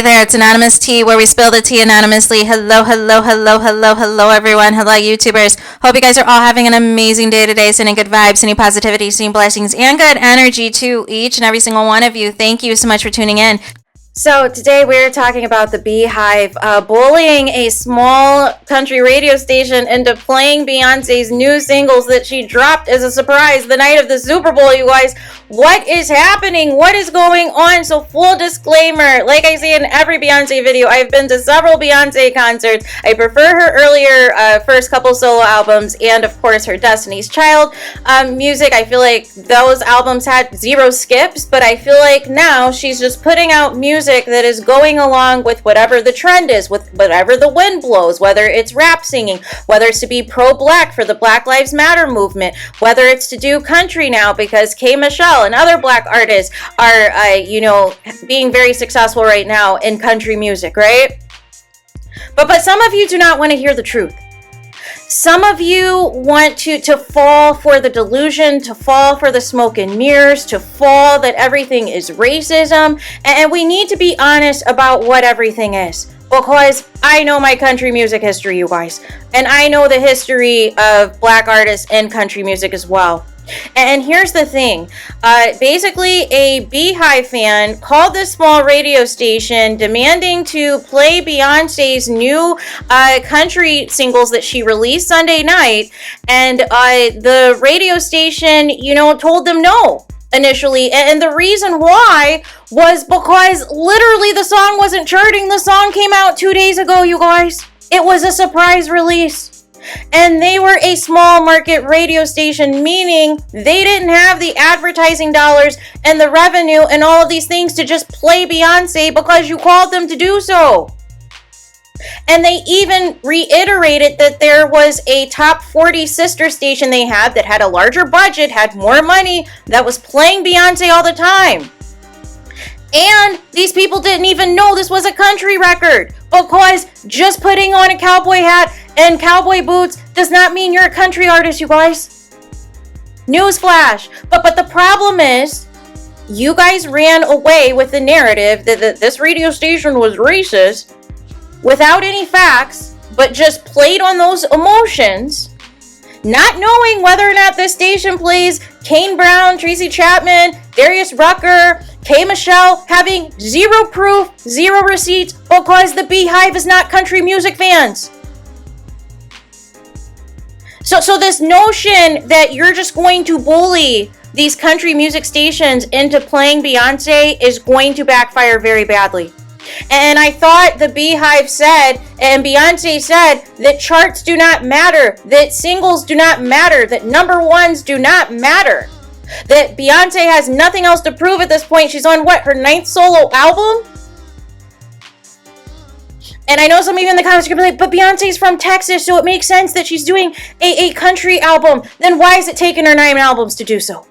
there, it's Anonymous Tea, where we spill the tea anonymously. Hello, hello, hello, hello, hello, everyone. Hello, YouTubers. Hope you guys are all having an amazing day today, sending good vibes, sending positivity, sending blessings, and good energy to each and every single one of you. Thank you so much for tuning in. So today we're talking about the Beyhive bullying a small country radio station into playing Beyonce's new singles that she dropped as a surprise the night of the Super Bowl, you guys. What is happening? What is going on? So full disclaimer, like I say in every Beyonce video, I've been to several Beyonce concerts. I prefer her earlier first couple solo albums and of course her Destiny's Child music. I feel like those albums had zero skips, but I feel like now she's just putting out music that is going along with whatever the trend is, with whatever the wind blows, whether it's rap singing, whether it's to be pro-black for the Black Lives Matter movement, whether it's to do country now because K. Michelle and other black artists are, being very successful right now in country music, right? But some of you do not want to hear the truth. Some of you want to fall for the delusion, to fall for the smoke and mirrors, to fall that everything is racism. And we need to be honest about what everything is. Because I know my country music history, you guys. And I know the history of black artists in country music as well. And here's the thing, basically a Beyhive fan called this small radio station demanding to play Beyonce's new country singles that she released Sunday night, and the radio station, told them no initially, and the reason why was because literally the song wasn't charting. The song came out 2 days ago, you guys. It was a surprise release. And they were a small market radio station, meaning they didn't have the advertising dollars and the revenue and all of these things to just play Beyonce because you called them to do so. And they even reiterated that there was a top 40 sister station they had that had a larger budget, had more money, that was playing Beyonce all the time. And these people didn't even know this was a country record, because just putting on a cowboy hat and cowboy boots does not mean you're a country artist, you guys. Newsflash. But the problem is, you guys ran away with the narrative that this radio station was racist without any facts, but just played on those emotions, not knowing whether or not this station plays Kane Brown, Tracy Chapman, Darius Rucker, K. Michelle, having zero proof, zero receipts, because the Beyhive is not country music fans. So this notion that you're just going to bully these country music stations into playing Beyonce is going to backfire very badly. And I thought the Beyhive said, and Beyonce said, that charts do not matter, that singles do not matter, that number ones do not matter. That Beyonce has nothing else to prove at this point. She's on her 9th solo album? And I know some of you in the comments are going to be like, but Beyonce's from Texas, so it makes sense that she's doing a country album. Then why is it taking her 9 albums to do so?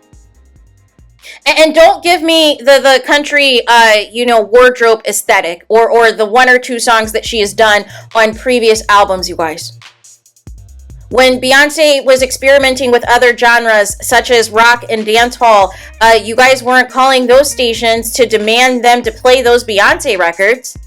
And don't give me the country, wardrobe aesthetic or the 1 or 2 songs that she has done on previous albums, you guys. When Beyonce was experimenting with other genres such as rock and dancehall, you guys weren't calling those stations to demand them to play those Beyonce records.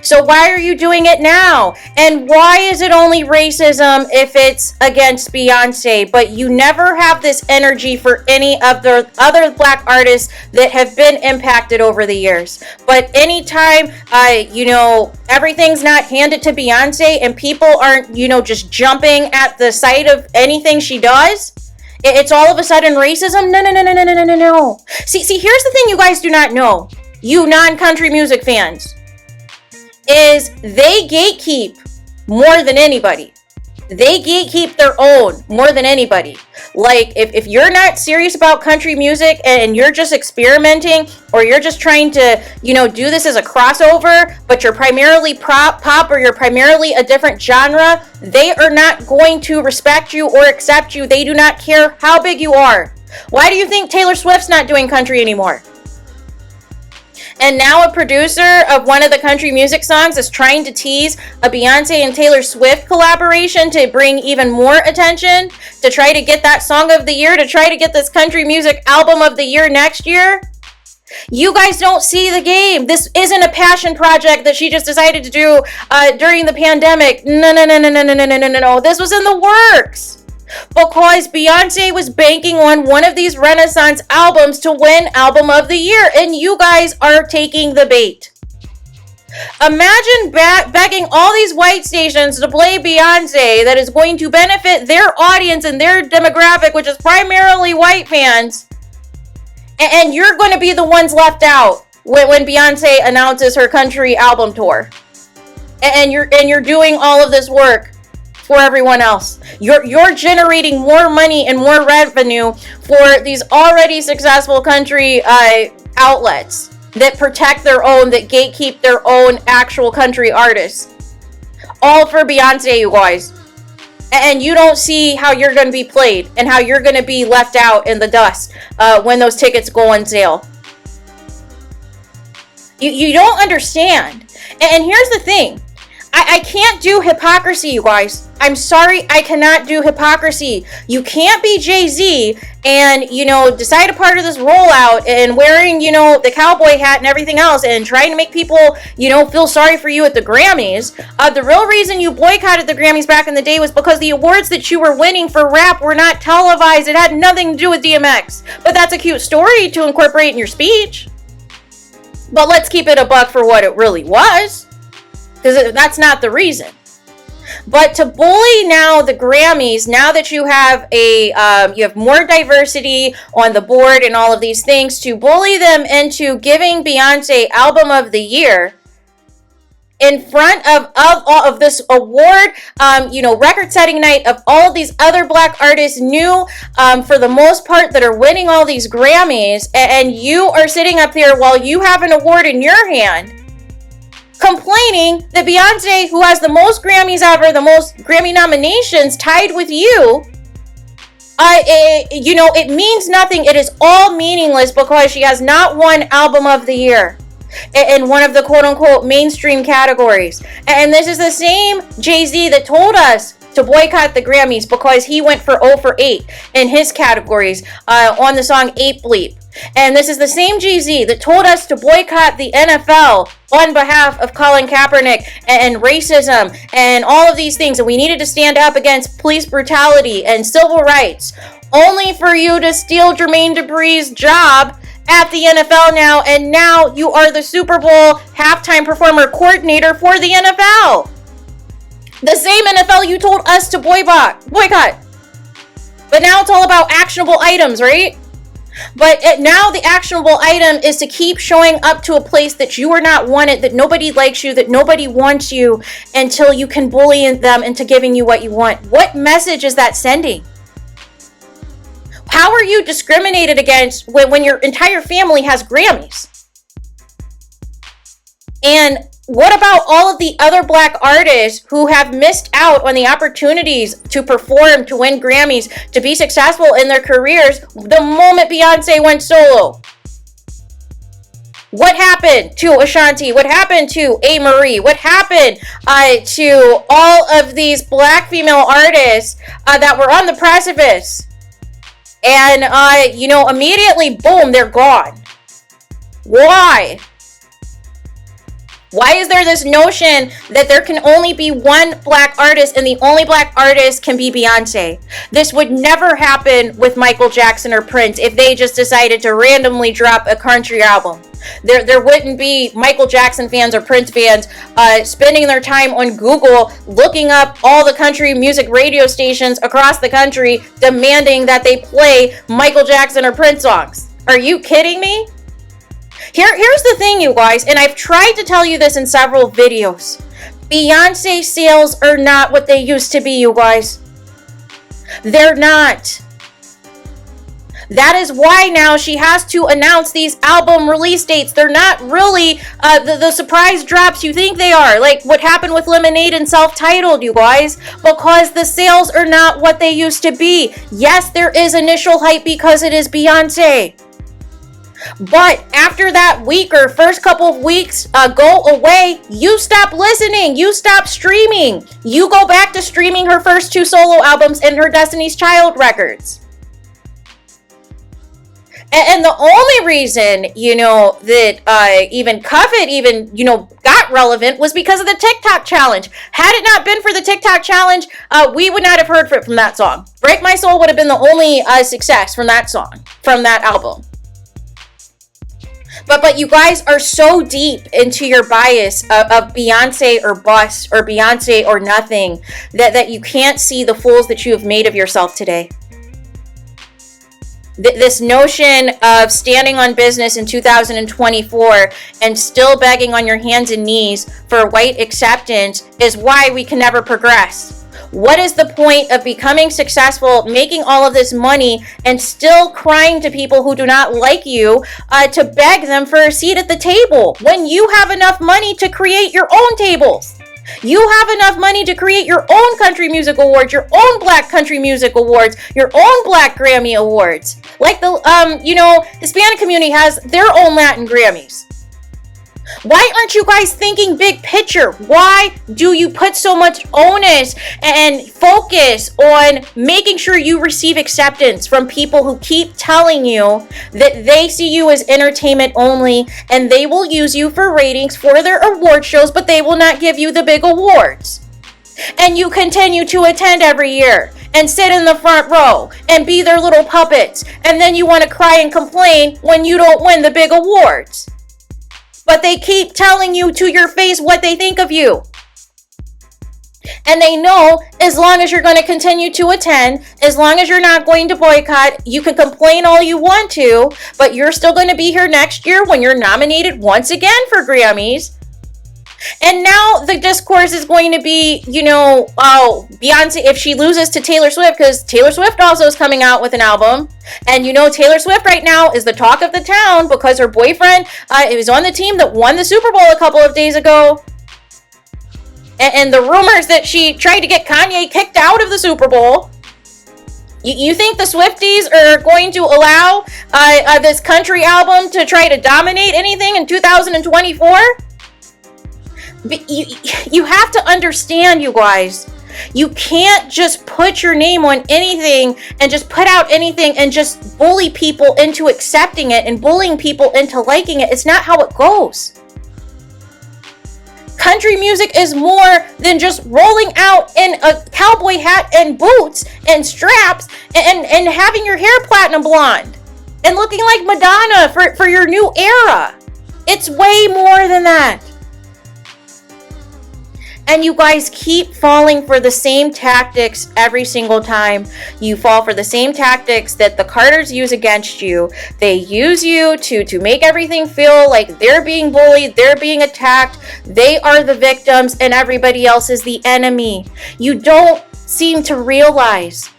So why are you doing it now? And why is it only racism if it's against Beyonce? But you never have this energy for any of the other black artists that have been impacted over the years. But anytime, everything's not handed to Beyonce and people aren't, just jumping at the sight of anything she does, it's all of a sudden racism? No. See, here's the thing you guys do not know, you non-country music fans, is they gatekeep more than anybody. They gatekeep their own more than anybody. Like, if you're not serious about country music and you're just experimenting, or you're just trying to, do this as a crossover, but you're primarily pop or you're primarily a different genre, they are not going to respect you or accept you. They do not care how big you are. Why do you think Taylor Swift's not doing country anymore? And now a producer of one of the country music songs is trying to tease a Beyonce and Taylor Swift collaboration to bring even more attention, to try to get that song of the year, to try to get this country music album of the year next year. You guys don't see the game. This isn't a passion project that she just decided to do during the pandemic. No. This was in the works. Because Beyonce was banking on one of these Renaissance albums to win Album of the Year. And you guys are taking the bait. Imagine begging all these white stations to play Beyonce that is going to benefit their audience and their demographic, which is primarily white fans. And you're going to be the ones left out when Beyonce announces her country album tour. And you're doing all of this work for everyone else. You're generating more money and more revenue for these already successful country outlets that protect their own, that gatekeep their own actual country artists. All for Beyonce, you guys. And you don't see how you're going to be played and how you're going to be left out in the dust when those tickets go on sale. You don't understand. And here's the thing. I can't do hypocrisy, you guys. I'm sorry, I cannot do hypocrisy. You can't be Jay-Z and, decide a part of this rollout and wearing, the cowboy hat and everything else and trying to make people, feel sorry for you at the Grammys. The real reason you boycotted the Grammys back in the day was because the awards that you were winning for rap were not televised. It had nothing to do with DMX. But that's a cute story to incorporate in your speech. But let's keep it a buck for what it really was. Because that's not the reason. But to bully now the Grammys, now that you have you have more diversity on the board and all of these things, to bully them into giving Beyonce Album of the Year in front of this award, record-setting night of all of these other black artists, new for the most part, that are winning all these Grammys, and you are sitting up there while you have an award in your hand, complaining that Beyonce, who has the most Grammys ever, the most Grammy nominations, tied with you, it means nothing. It is all meaningless because she has not won Album of the Year in one of the quote-unquote mainstream categories. And this is the same Jay-Z that told us to boycott the Grammys because he went for 0 for 8 in his categories on the song 8 Bleep. And this is the same Jay-Z that told us to boycott the NFL on behalf of Colin Kaepernick and racism and all of these things. And we needed to stand up against police brutality and civil rights, only for you to steal Jermaine Dupri's job at the NFL now. And now you are the Super Bowl halftime performer coordinator for the NFL. The same NFL you told us to boycott. But now it's all about actionable items, right? But now the actionable item is to keep showing up to a place that you are not wanted, that nobody likes you, that nobody wants you, until you can bully them into giving you what you want. What message is that sending? How are you discriminated against when your entire family has Grammys? And what about all of the other black artists who have missed out on the opportunities to perform, to win Grammys, to be successful in their careers the moment Beyonce went solo? What happened to Ashanti? What happened to A. Marie? What happened to all of these black female artists that were on the precipice? And, immediately, boom, they're gone. Why? Why is there this notion that there can only be one black artist and the only black artist can be Beyonce? This would never happen with Michael Jackson or Prince if they just decided to randomly drop a country album. There wouldn't be Michael Jackson fans or Prince fans spending their time on Google looking up all the country music radio stations across the country demanding that they play Michael Jackson or Prince songs. Are you kidding me? Here's the thing, you guys, and I've tried to tell you this in several videos. Beyonce sales are not what they used to be, you guys. They're not. That is why now she has to announce these album release dates. They're not really the surprise drops you think they are, like what happened with Lemonade and Self-Titled, you guys, because the sales are not what they used to be. Yes, there is initial hype because it is Beyonce. But after that week or first couple of weeks go away, you stop listening, you stop streaming. You go back to streaming her first 2 solo albums and her Destiny's Child records. And the only reason, that even Covet got relevant was because of the TikTok challenge. Had it not been for the TikTok challenge, we would not have heard from that song. Break My Soul would have been the only success from that song, from that album. But you guys are so deep into your bias of Beyonce or bust or Beyonce or nothing that you can't see the fools that you have made of yourself today. This notion of standing on business in 2024 and still begging on your hands and knees for white acceptance is why we can never progress. What is the point of becoming successful, making all of this money, and still crying to people who do not like you to beg them for a seat at the table when you have enough money to create your own tables? You have enough money to create your own country music awards, your own black country music awards, your own black Grammy awards. Like the Hispanic community has their own Latin Grammys. Why aren't you guys thinking big picture? Why do you put so much onus and focus on making sure you receive acceptance from people who keep telling you that they see you as entertainment only and they will use you for ratings for their award shows, but they will not give you the big awards? And you continue to attend every year and sit in the front row and be their little puppets, and then you want to cry and complain when you don't win the big awards. But they keep telling you to your face what they think of you. And they know as long as you're going to continue to attend, as long as you're not going to boycott, you can complain all you want to, but you're still going to be here next year when you're nominated once again for Grammys. And now the discourse is going to be, Beyonce, if she loses to Taylor Swift, because Taylor Swift also is coming out with an album. And Taylor Swift right now is the talk of the town because her boyfriend was on the team that won the Super Bowl a couple of days ago. And the rumors that she tried to get Kanye kicked out of the Super Bowl. You think the Swifties are going to allow this country album to try to dominate anything in 2024? You have to understand, you guys. You can't just put your name on anything and just put out anything and just bully people into accepting it and bullying people into liking it. It's not how it goes. Country music is more than just rolling out in a cowboy hat and boots and straps and having your hair platinum blonde and looking like Madonna for your new era. It's way more than that. And you guys keep falling for the same tactics every single time. You fall for the same tactics that the Carters use against you. They use you to make everything feel like they're being bullied, they're being attacked, they are the victims, and everybody else is the enemy. You don't seem to realize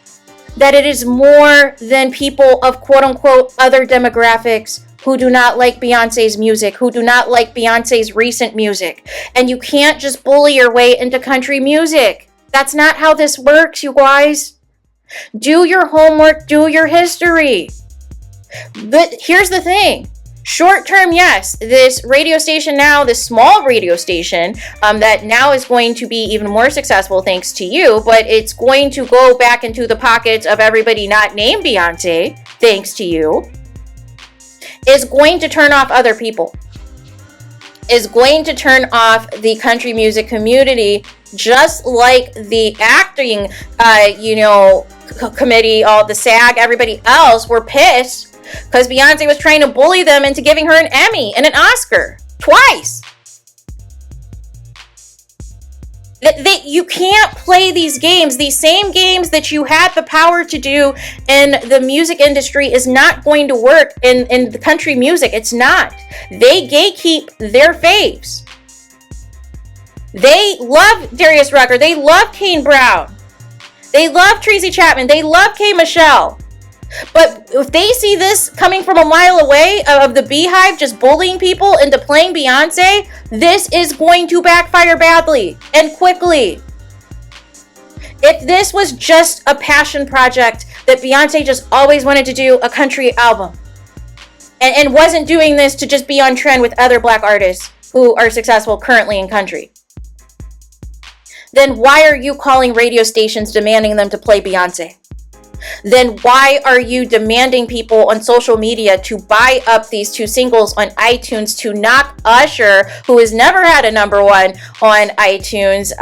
that it is more than people of quote-unquote other demographics who do not like Beyonce's music, who do not like Beyonce's recent music. And you can't just bully your way into country music. That's not how this works, you guys. Do your homework, do your history. But here's the thing. Short term, yes, this radio station now, this small radio station that now is going to be even more successful thanks to you, but it's going to go back into the pockets of everybody not named Beyonce, thanks to you. Is going to turn off other people, is going to turn off the country music community, just like the acting, committee, all the SAG, everybody else were pissed because Beyonce was trying to bully them into giving her an Emmy and an Oscar twice. You can't play these games. These same games that you had the power to do in the music industry is not going to work in the country music. It's not. They gatekeep their faves. They love Darius Rucker. They love Kane Brown. They love Tracy Chapman. They love K. Michelle. But if they see this coming from a mile away of the Beyhive just bullying people into playing Beyonce, this is going to backfire badly and quickly. If this was just a passion project that Beyonce just always wanted to do a country album and wasn't doing this to just be on trend with other black artists who are successful currently in country, then why are you calling radio stations demanding them to play Beyonce? then why are you demanding people on social media to buy up these two singles on iTunes to knock Usher, who has never had a number one on iTunes,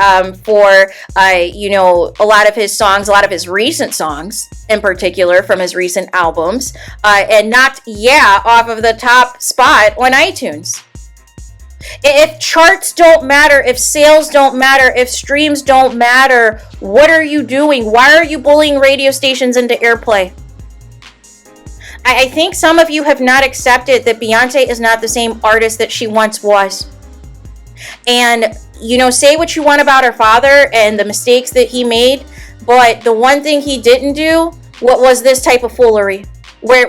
for a lot of his songs, a lot of his recent songs in particular from his recent albums, and knocked Yeah off of the top spot on iTunes? If charts don't matter, if sales don't matter, if streams don't matter, what are you doing? Why are you bullying radio stations into airplay? I think some of you have not accepted that Beyonce is not the same artist that she once was. And, say what you want about her father and the mistakes that he made, but the one thing he didn't do, what was this type of foolery? Where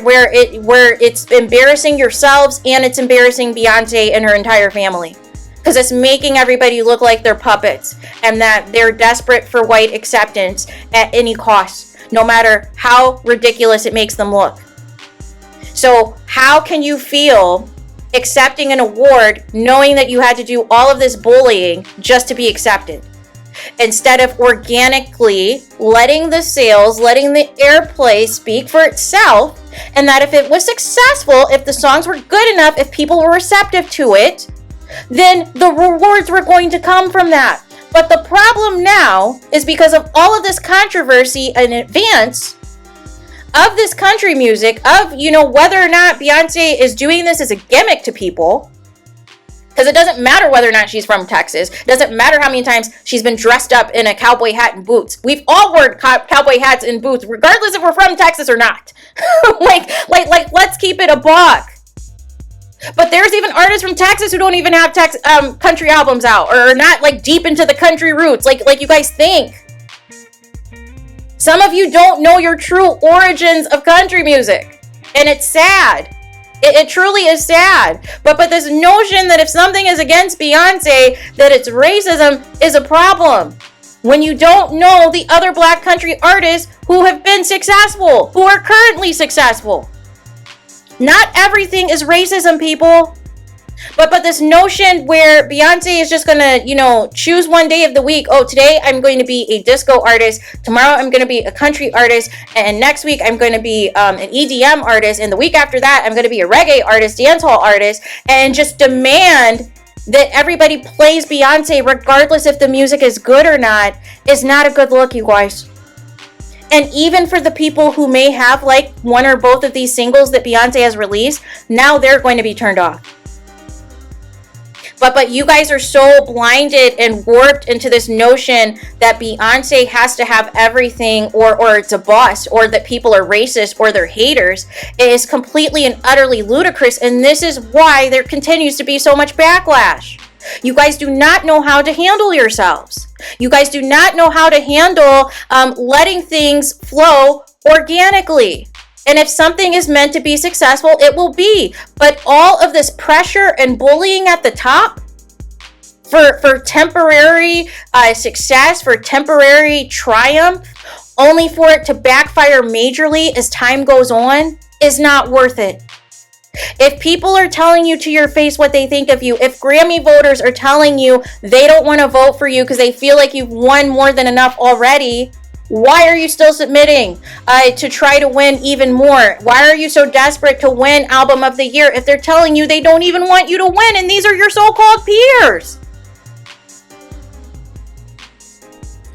it's embarrassing yourselves and it's embarrassing Beyonce and her entire family, because it's making everybody look like they're puppets and that they're desperate for white acceptance at any cost, no matter how ridiculous it makes them look. So how can you feel accepting an award knowing that you had to do all of this bullying just to be accepted, instead of organically letting the sales, letting the airplay speak for itself, and that if it was successful, if the songs were good enough, if people were receptive to it, then the rewards were going to come from that. But the problem now is, because of all of this controversy in advance of this country music, of, whether or not Beyonce is doing this as a gimmick to people, because it doesn't matter whether or not she's from Texas. It doesn't matter how many times she's been dressed up in a cowboy hat and boots. We've all worn cowboy hats and boots, regardless if we're from Texas or not. like, let's keep it a buck. But there's even artists from Texas who don't even have country albums out, or are not deep into the country roots, like you guys think. Some of you don't know your true origins of country music, and it's sad. It truly is sad. But this notion that if something is against Beyonce, that it's racism, is a problem. When you don't know the other black country artists who have been successful, who are currently successful. Not everything is racism, people. But this notion where Beyonce is just gonna, choose one day of the week. Oh, today I'm going to be a disco artist. Tomorrow I'm going to be a country artist. And next week I'm going to be an EDM artist. And the week after that I'm going to be a reggae artist, dancehall artist. And just demand that everybody plays Beyonce regardless if the music is good or not, is not a good look, you guys. And even for the people who may have one or both of these singles that Beyonce has released, now they're going to be turned off. But you guys are so blinded and warped into this notion that Beyonce has to have everything, or it's a boss, or that people are racist, or they're haters. It is completely and utterly ludicrous, and this is why there continues to be so much backlash. You guys do not know how to handle yourselves. You guys do not know how to handle letting things flow organically. And if something is meant to be successful, it will be. But all of this pressure and bullying at the top for temporary success, for temporary triumph, only for it to backfire majorly as time goes on, is not worth it. If people are telling you to your face what they think of you, if Grammy voters are telling you they don't want to vote for you because they feel like you've won more than enough already, why are you still submitting to try to win even more? Why are you so desperate to win Album of the Year if they're telling you they don't even want you to win, and these are your so-called peers?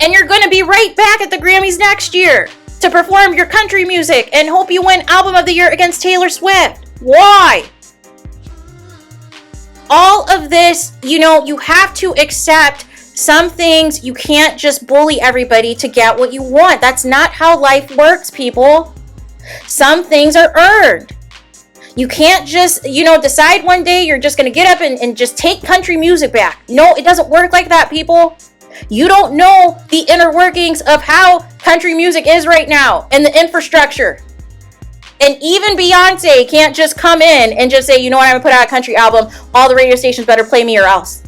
And you're going to be right back at the Grammys next year to perform your country music and hope you win Album of the Year against Taylor Swift. Why? All of this, you have to accept some things. You can't just bully everybody to get what you want. That's not how life works, people. Some things are earned. You can't just, decide one day you're just going to get up and just take country music back. No, it doesn't work like that, people. You don't know the inner workings of how country music is right now and the infrastructure. And even Beyonce can't just come in and just say, I'm going to put out a country album. All the radio stations better play me or else.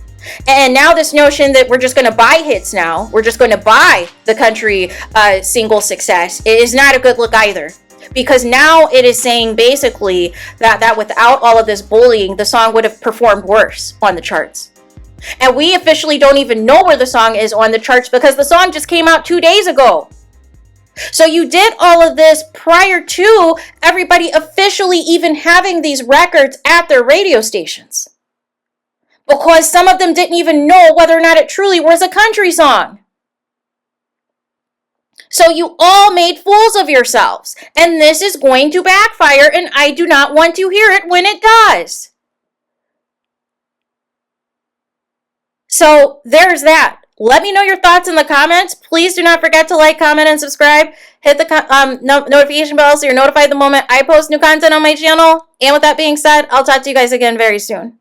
And now this notion that we're just going to buy hits now, we're just going to buy the country single success, it is not a good look either. Because now it is saying basically that without all of this bullying, the song would have performed worse on the charts. And we officially don't even know where the song is on the charts because the song just came out 2 days ago. So you did all of this prior to everybody officially even having these records at their radio stations. Because some of them didn't even know whether or not it truly was a country song. So you all made fools of yourselves. And this is going to backfire, and I do not want to hear it when it does. So there's that. Let me know your thoughts in the comments. Please do not forget to like, comment, and subscribe. Hit the notification bell so you're notified the moment I post new content on my channel. And with that being said, I'll talk to you guys again very soon.